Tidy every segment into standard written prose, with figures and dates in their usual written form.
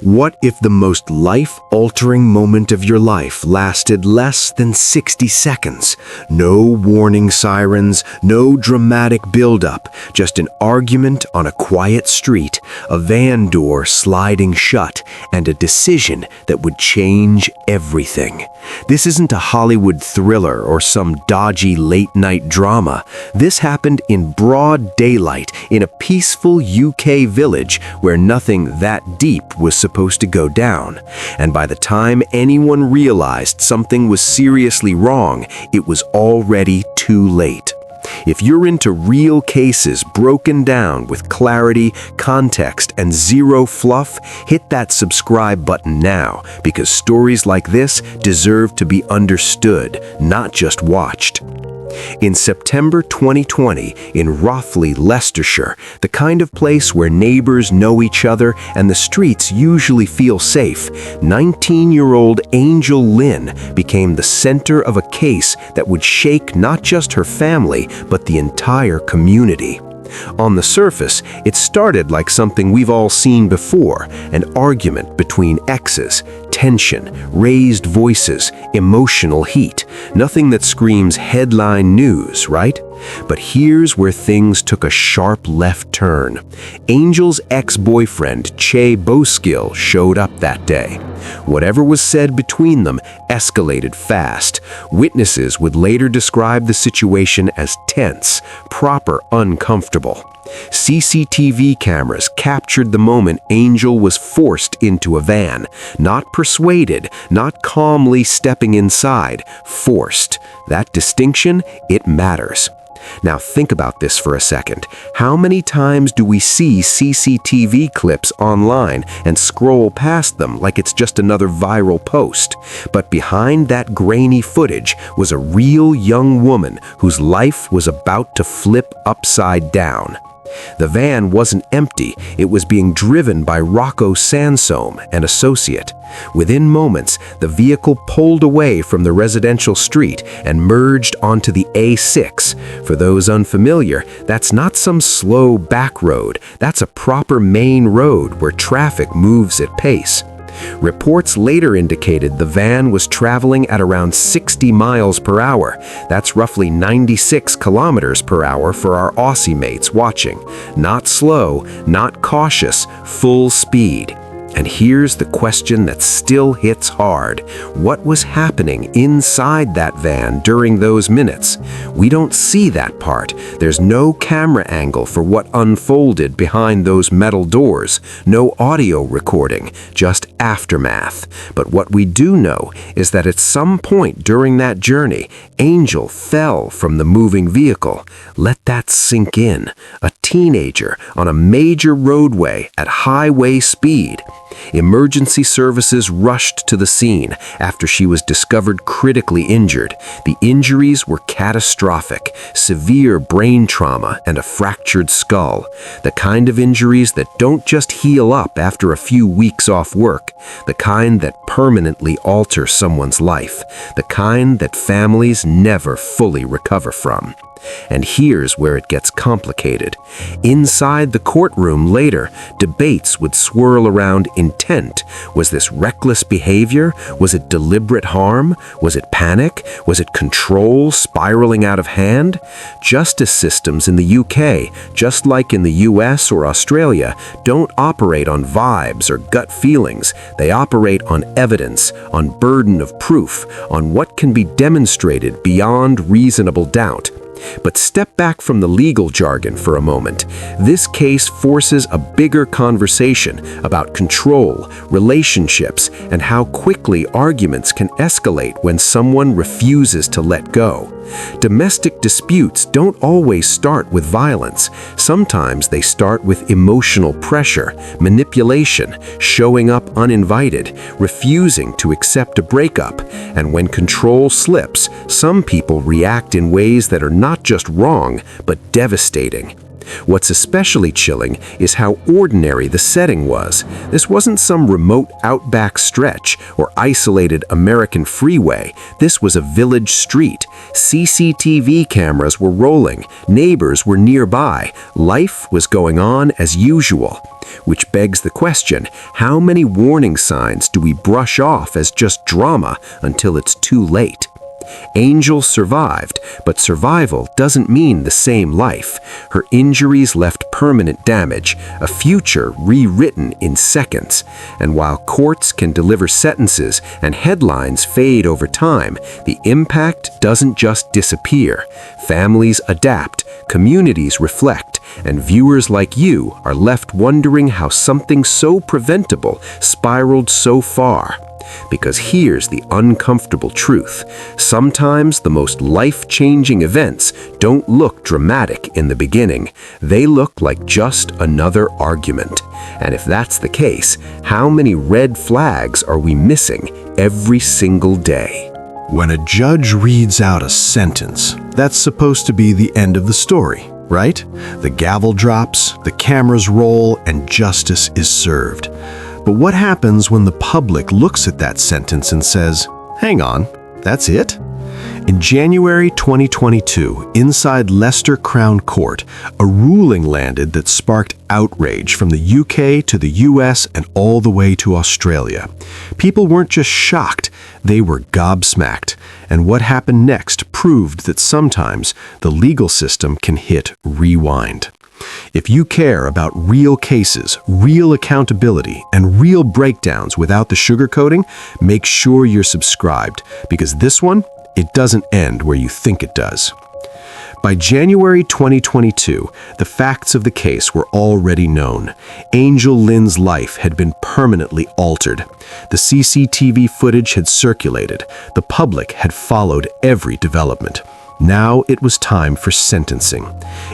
What if the most life-altering moment of your life lasted less than 60 seconds? No warning sirens, no dramatic build-up, just an argument on a quiet street, a van door sliding shut, and a decision that would change everything. This isn't a Hollywood thriller or some dodgy late-night drama. This happened in broad daylight in a peaceful UK village where nothing that deep was supposed to go down. And by the time anyone realized something was seriously wrong, it was already too late. If you're into real cases broken down with clarity, context, and zero fluff, hit that subscribe button now, because stories like this deserve to be understood, not just watched. In September 2020, in Rothley, Leicestershire, the kind of place where neighbors know each other and the streets usually feel safe, 19-year-old Angel Lynn became the center of a case that would shake not just her family, but the entire community. On the surface, it started like something we've all seen before, an argument between exes, tension, raised voices, emotional heat. Nothing that screams headline news, right? But here's where things took a sharp left turn. Angel's ex-boyfriend, Chay Bowskill, showed up that day. Whatever was said between them escalated fast. Witnesses would later describe the situation as tense, proper uncomfortable. CCTV cameras captured the moment Angel was forced into a van. Not persuaded, not calmly stepping inside, forced. That distinction, it matters. Now think about this for a second. How many times do we see CCTV clips online and scroll past them like it's just another viral post? But behind that grainy footage was a real young woman whose life was about to flip upside down. The van wasn't empty, it was being driven by Rocco Sansome, an associate. Within moments, the vehicle pulled away from the residential street and merged onto the A6. For those unfamiliar, that's not some slow back road, that's a proper main road where traffic moves at pace. Reports later indicated the van was traveling at around 60 miles per hour. That's roughly 96 kilometers per hour for our Aussie mates watching. Not slow, not cautious, full speed. And here's the question that still hits hard. What was happening inside that van during those minutes? We don't see that part. There's no camera angle for what unfolded behind those metal doors. No audio recording, just aftermath. But what we do know is that at some point during that journey, Angel fell from the moving vehicle. Let that sink in. A teenager on a major roadway at highway speed. Emergency services rushed to the scene after she was discovered critically injured. The injuries were catastrophic, severe brain trauma and a fractured skull. The kind of injuries that don't just heal up after a few weeks off work, the kind that permanently alter someone's life, the kind that families never fully recover from. And here's where it gets complicated. Inside the courtroom later, debates would swirl around intent. Was this reckless behavior? Was it deliberate harm? Was it panic? Was it control spiraling out of hand? Justice systems in the UK, just like in the US or Australia, don't operate on vibes or gut feelings. They operate on evidence, on burden of proof, on what can be demonstrated beyond reasonable doubt. But step back from the legal jargon for a moment. This case forces a bigger conversation about control, relationships, and how quickly arguments can escalate when someone refuses to let go. Domestic disputes don't always start with violence. Sometimes they start with emotional pressure, manipulation, showing up uninvited, refusing to accept a breakup. And when control slips, some people react in ways that are not just wrong, but devastating. What's especially chilling is how ordinary the setting was. This wasn't some remote outback stretch or isolated American freeway. This was a village street. CCTV cameras were rolling. Neighbors were nearby. Life was going on as usual. Which begs the question, how many warning signs do we brush off as just drama until it's too late? Angel survived, but survival doesn't mean the same life. Her injuries left permanent damage, a future rewritten in seconds. And while courts can deliver sentences and headlines fade over time, the impact doesn't just disappear. Families adapt, communities reflect, and viewers like you are left wondering how something so preventable spiraled so far. Because here's the uncomfortable truth. Sometimes the most life-changing events don't look dramatic in the beginning. They look like just another argument. And if that's the case, how many red flags are we missing every single day? When a judge reads out a sentence, that's supposed to be the end of the story, right? The gavel drops, the cameras roll, and justice is served. But what happens when the public looks at that sentence and says, "Hang on, that's it?" In January 2022, inside Leicester Crown Court, a ruling landed that sparked outrage from the UK to the US and all the way to Australia. People weren't just shocked, they were gobsmacked. And what happened next proved that sometimes the legal system can hit rewind. If you care about real cases, real accountability, and real breakdowns without the sugarcoating, make sure you're subscribed, because this one, it doesn't end where you think it does. By January 2022, the facts of the case were already known. Angel Lynn's life had been permanently altered. The CCTV footage had circulated. The public had followed every development. Now it was time for sentencing.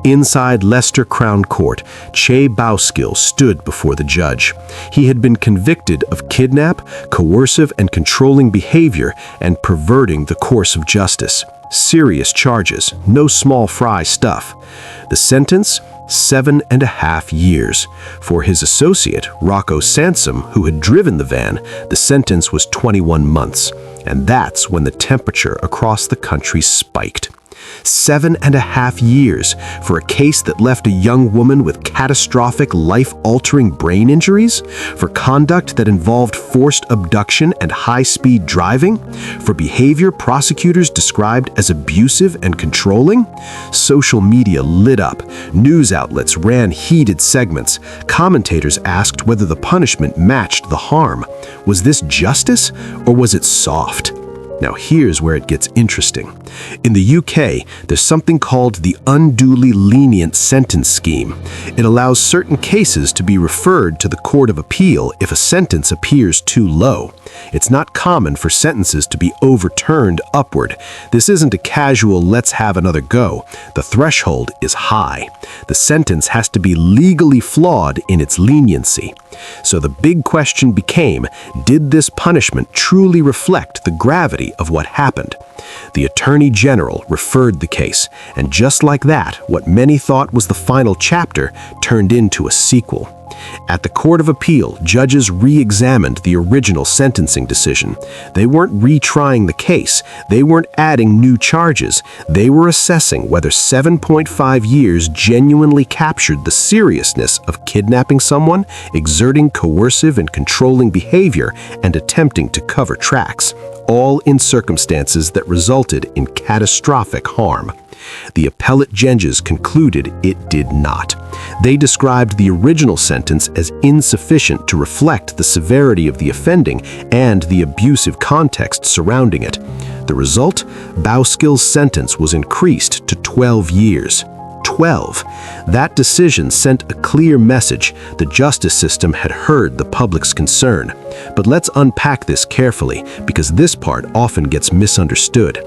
Inside Leicester Crown Court, Chay Bowskill stood before the judge. He had been convicted of kidnap, coercive and controlling behavior, and perverting the course of justice. Serious charges, no small fry stuff. The sentence? 7.5 years. For his associate, Rocco Sansom, who had driven the van, the sentence was 21 months. And that's when the temperature across the country spiked. 7.5 years for a case that left a young woman with catastrophic, life-altering brain injuries? For conduct that involved forced abduction and high-speed driving? For behavior prosecutors described as abusive and controlling? Social media lit up. News outlets ran heated segments. Commentators asked whether the punishment matched the harm. Was this justice, or was it soft? Now here's where it gets interesting. In the UK, there's something called the unduly lenient sentence scheme. It allows certain cases to be referred to the Court of Appeal if a sentence appears too low. It's not common for sentences to be overturned upward. This isn't a casual "let's have another go." The threshold is high. The sentence has to be legally flawed in its leniency. So the big question became, did this punishment truly reflect the gravity of what happened? The Attorney General referred the case, and just like that, what many thought was the final chapter turned into a sequel. At the Court of Appeal, judges re-examined the original sentencing decision. They weren't retrying the case. They weren't adding new charges. They were assessing whether 7.5 years genuinely captured the seriousness of kidnapping someone, exerting coercive and controlling behavior, and attempting to cover tracks, all in circumstances that resulted in catastrophic harm. The appellate judges concluded it did not. They described the original sentence as insufficient to reflect the severity of the offending and the abusive context surrounding it. The result? Bowskill's sentence was increased to 12 years. 12. That decision sent a clear message. The justice system had heard the public's concern. But let's unpack this carefully, because this part often gets misunderstood.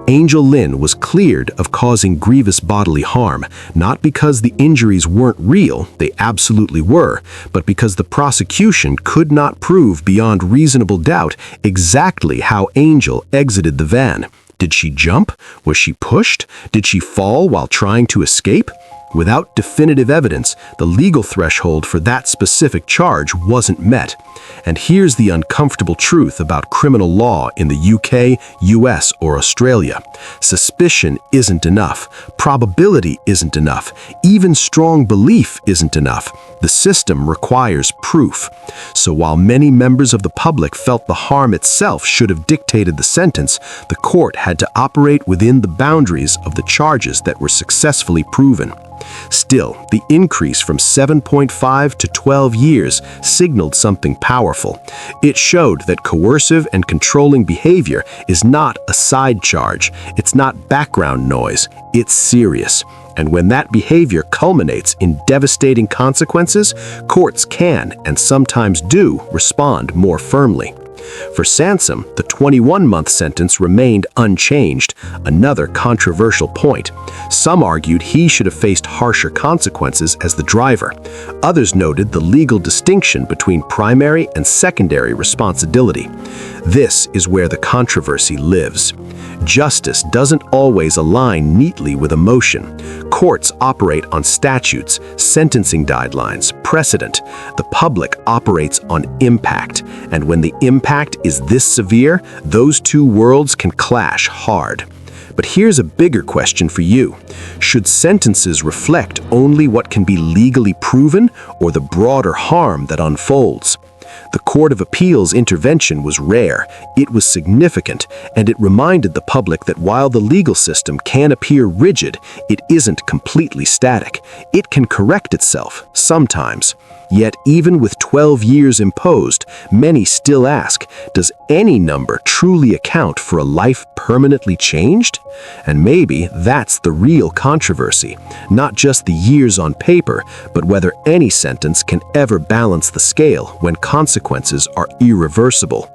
Angel Lynn was cleared of causing grievous bodily harm, not because the injuries weren't real, they absolutely were, but because the prosecution could not prove beyond reasonable doubt exactly how Angel exited the van. Did she jump? Was she pushed? Did she fall while trying to escape? Without definitive evidence, the legal threshold for that specific charge wasn't met. And here's the uncomfortable truth about criminal law in the UK, US, or Australia. Suspicion isn't enough. Probability isn't enough. Even strong belief isn't enough. The system requires proof. So while many members of the public felt the harm itself should have dictated the sentence, the court had to operate within the boundaries of the charges that were successfully proven. Still, the increase from 7.5 to 12 years signaled something powerful. It showed that coercive and controlling behavior is not a side charge. It's not background noise. It's serious. And when that behavior culminates in devastating consequences, courts can, and sometimes do, respond more firmly. For Sansom, the 21-month sentence remained unchanged, another controversial point. Some argued he should have faced harsher consequences as the driver. Others noted the legal distinction between primary and secondary responsibility. This is where the controversy lives. Justice doesn't always align neatly with emotion. Courts operate on statutes, sentencing guidelines, precedent. The public operates on impact, and when the impact is this severe, those two worlds can clash hard. But here's a bigger question for you. Should sentences reflect only what can be legally proven, or the broader harm that unfolds? The Court of Appeal's intervention was rare, it was significant, and it reminded the public that while the legal system can appear rigid, it isn't completely static. It can correct itself, sometimes. Yet even with 12 years imposed, many still ask, does any number truly account for a life permanently changed? And maybe that's the real controversy, not just the years on paper, but whether any sentence can ever balance the scale when consequences are irreversible.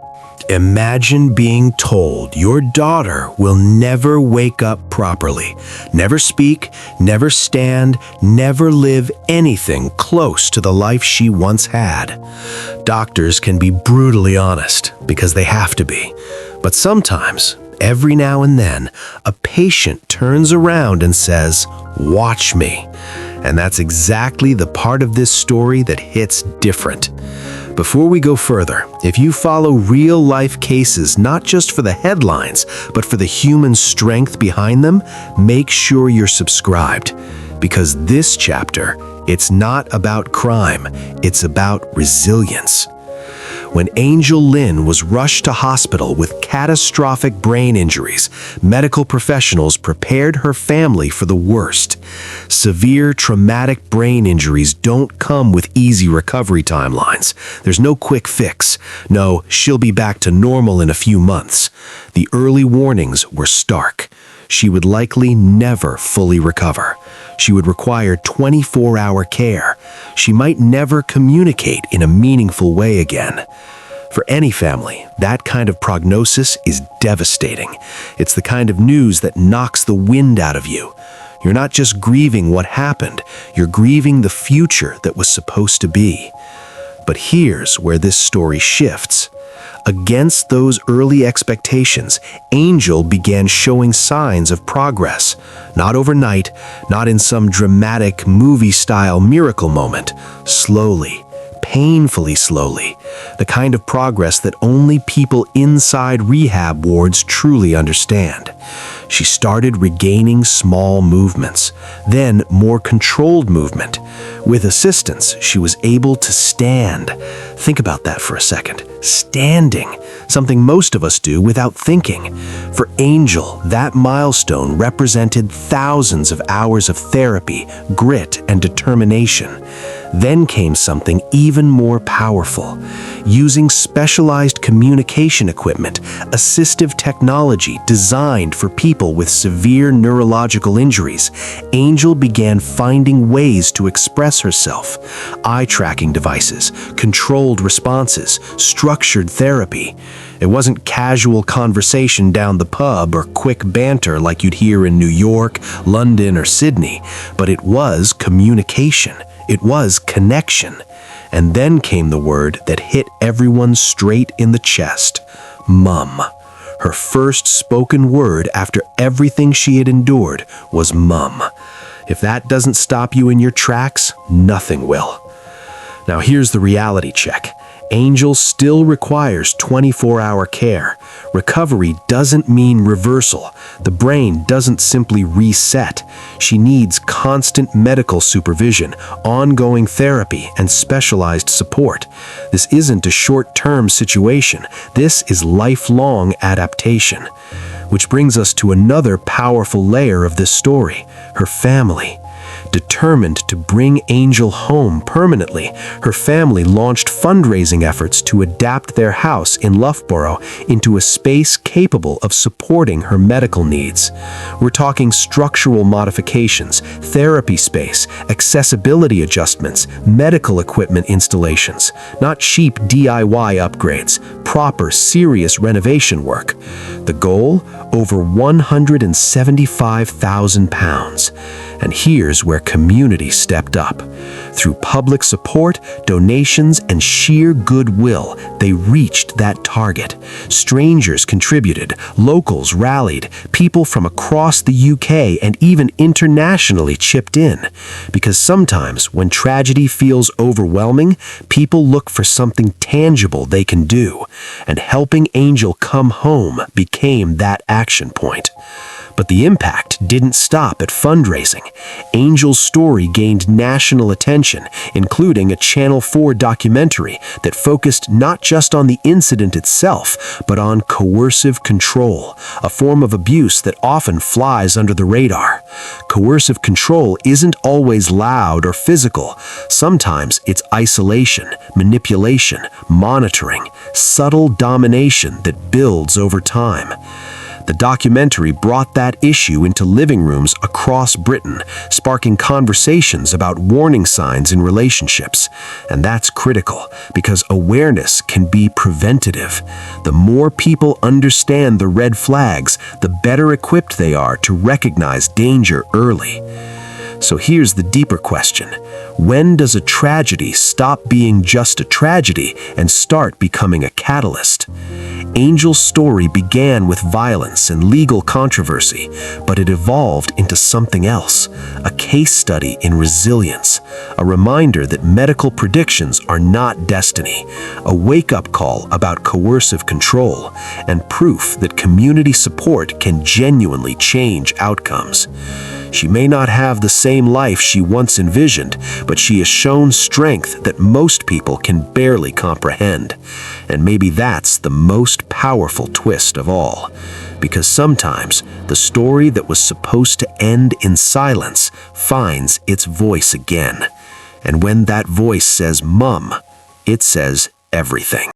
Imagine being told your daughter will never wake up properly, never speak, never stand, never live anything close to the life she once had. Doctors can be brutally honest because they have to be. But sometimes, every now and then, a patient turns around and says, "Watch me." And that's exactly the part of this story that hits different. Before we go further, if you follow real-life cases not just for the headlines, but for the human strength behind them, make sure you're subscribed. Because this chapter, it's not about crime, it's about resilience. When Angel Lynn was rushed to hospital with catastrophic brain injuries, medical professionals prepared her family for the worst. Severe traumatic brain injuries don't come with easy recovery timelines. There's no quick fix. No, she'll be back to normal in a few months. The early warnings were stark. She would likely never fully recover. She would require 24-hour care. She might never communicate in a meaningful way again. For any family, that kind of prognosis is devastating. It's the kind of news that knocks the wind out of you. You're not just grieving what happened, you're grieving the future that was supposed to be. But here's where this story shifts. Against those early expectations, Angel began showing signs of progress. Not overnight, not in some dramatic movie-style miracle moment. Slowly, painfully slowly. The kind of progress that only people inside rehab wards truly understand. She started regaining small movements, then more controlled movement. With assistance, she was able to stand. Think about that for a second. Standing, something most of us do without thinking. For Angel, that milestone represented thousands of hours of therapy, grit, and determination. Then came something even more powerful. Using specialized communication equipment, assistive technology designed for people with severe neurological injuries, Angel began finding ways to express herself. Eye-tracking devices, controlled responses, structured therapy. It wasn't casual conversation down the pub or quick banter like you'd hear in New York, London, or Sydney, but it was communication. It was connection. And then came the word that hit everyone straight in the chest. Mum. Her first spoken word after everything she had endured was mum. If that doesn't stop you in your tracks, nothing will. Now here's the reality check. Angel still requires 24-hour care. Recovery doesn't mean reversal. The brain doesn't simply reset. She needs constant medical supervision, ongoing therapy, and specialized support. This isn't a short-term situation. This is lifelong adaptation. Which brings us to another powerful layer of this story, her family. Determined to bring Angel home permanently, her family launched fundraising efforts to adapt their house in Loughborough into a space capable of supporting her medical needs. We're talking structural modifications, therapy space, accessibility adjustments, medical equipment installations, not cheap DIY upgrades, proper, serious renovation work. The goal? Over £175,000. And here's where community stepped up. Through public support, donations, and sheer goodwill, they reached that target. Strangers contributed, locals rallied, people from across the UK and even internationally chipped in. Because sometimes, when tragedy feels overwhelming, people look for something tangible they can do. And helping Angel come home became that action point. But the impact didn't stop at fundraising. Angel's story gained national attention, including a Channel 4 documentary that focused not just on the incident itself, but on coercive control, a form of abuse that often flies under the radar. Coercive control isn't always loud or physical. Sometimes it's isolation, manipulation, monitoring, subtle domination that builds over time. The documentary brought that issue into living rooms across Britain, sparking conversations about warning signs in relationships. And that's critical, because awareness can be preventative. The more people understand the red flags, the better equipped they are to recognize danger early. So here's the deeper question. When does a tragedy stop being just a tragedy and start becoming a catalyst? Angel's story began with violence and legal controversy, but it evolved into something else, a case study in resilience, a reminder that medical predictions are not destiny, a wake-up call about coercive control, and proof that community support can genuinely change outcomes. She may not have the same life she once envisioned, but she has shown strength that most people can barely comprehend. And maybe that's the most powerful twist of all. Because sometimes the story that was supposed to end in silence finds its voice again. And when that voice says "Mum," it says everything.